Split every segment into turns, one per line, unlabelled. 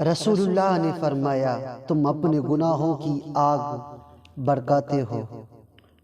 رسول اللہ نے فرمایا تم اپنے گناہوں کی آگ بھڑکاتے ہو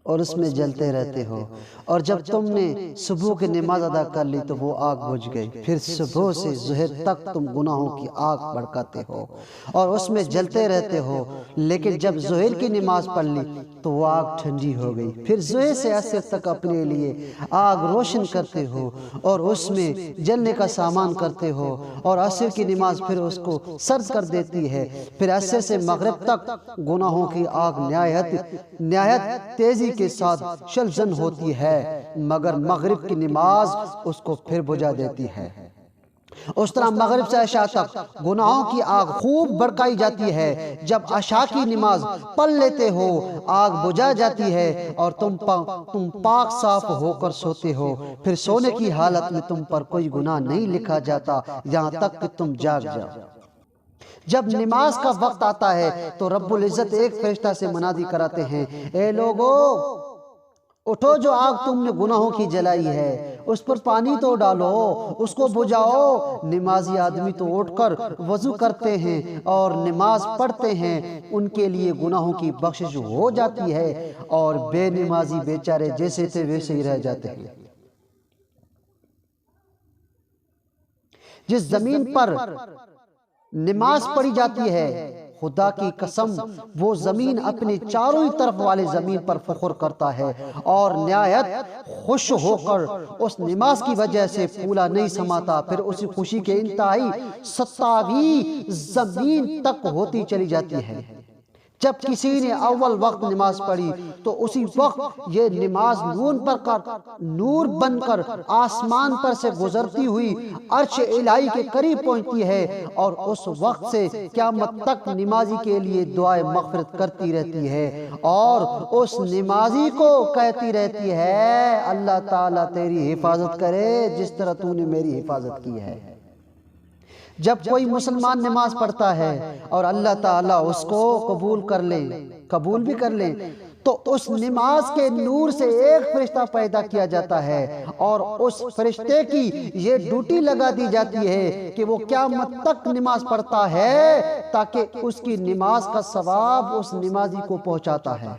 اور اس میں جلتے رہتے ہو، اور جب تم نے صبح کی نماز ادا کر لی تو وہ آگ بجھ گئی، پھر صبح سے ظہر تک تم گناہوں کی آگ بھڑکاتے ہو اور اس میں جلتے رہتے ہو، لیکن جب ظہر کی نماز پڑھ لی تو وہ آگ ٹھنڈی ہو گئی، پھر ظہر سے عصر تک اپنے لیے آگ روشن کرتے ہو اور اس میں جلنے کا سامان کرتے ہو، اور عصر کی نماز پھر اس کو سرد کر دیتی ہے، پھر عصر سے مغرب تک گناہوں کی آگ نہایت تیزی کے ساتھ شلزن ہوتی ہے، مگر مغرب کی نماز اس کو پھر بجھا دیتی ہے۔ اس طرح مغرب سے عشاء تک گناہوں کی آگ خوب بھڑکائی جاتی ہے، جب عشاء کی نماز پڑھ لیتے ہو آگ بجھا جاتی ہے اور تم پاک صاف ہو کر سوتے ہو، پھر سونے کی حالت میں تم پر کوئی گناہ نہیں لکھا جاتا یہاں تک کہ تم جاگ جاؤ۔ جب نماز کا وقت آتا ہے تو رب العزت ایک فرشتہ سے منادی کراتے ہیں، اے لوگو اٹھو، جو آگ تم نے گناہوں کی جلائی ہے اس پر پانی تو ڈالو، اس کو بجھاؤ۔ نمازی آدمی تو اٹھ کر وضو کرتے ہیں اور نماز پڑھتے ہیں، ان کے لیے گناہوں کی بخشش ہو جاتی ہے، اور بے نمازی بیچارے جیسے تھے ویسے ہی رہ جاتے ہیں۔ جس زمین پر نماز پڑھی جاتی ہے، خدا کی قسم وہ زمین اپنے چاروں طرف والے زمین پر فخر کرتا ہے اور نہایت خوش ہو کر اس نماز کی وجہ سے پھولا نہیں سماتا، پھر اسی خوشی کے انتہائی ستاوی زمین تک ہوتی چلی جاتی ہے۔ جب کسی نے اول وقت نماز پڑھی تو اسی وقت یہ نماز نور بن کر آسمان پر سے گزرتی ہوئی عرش الہی کے قریب پہنچتی ہے، اور اس وقت سے قیامت تک نمازی کے لیے دعائے مغفرت کرتی رہتی ہے، اور اس نمازی کو کہتی رہتی ہے اللہ تعالیٰ تیری حفاظت کرے جس طرح تو نے میری حفاظت کی ہے۔ جب کوئی مسلمان نماز پڑھتا ہے اور اللہ تعالیٰ اس کو قبول بھی کر لے تو اس نماز کے نور سے ایک فرشتہ پیدا کیا جاتا ہے، اور اس فرشتے کی یہ ڈیوٹی لگا دی جاتی ہے کہ وہ قیامت تک نماز پڑھتا ہے تاکہ اس کی نماز کا ثواب اس نمازی کو پہنچاتا ہے۔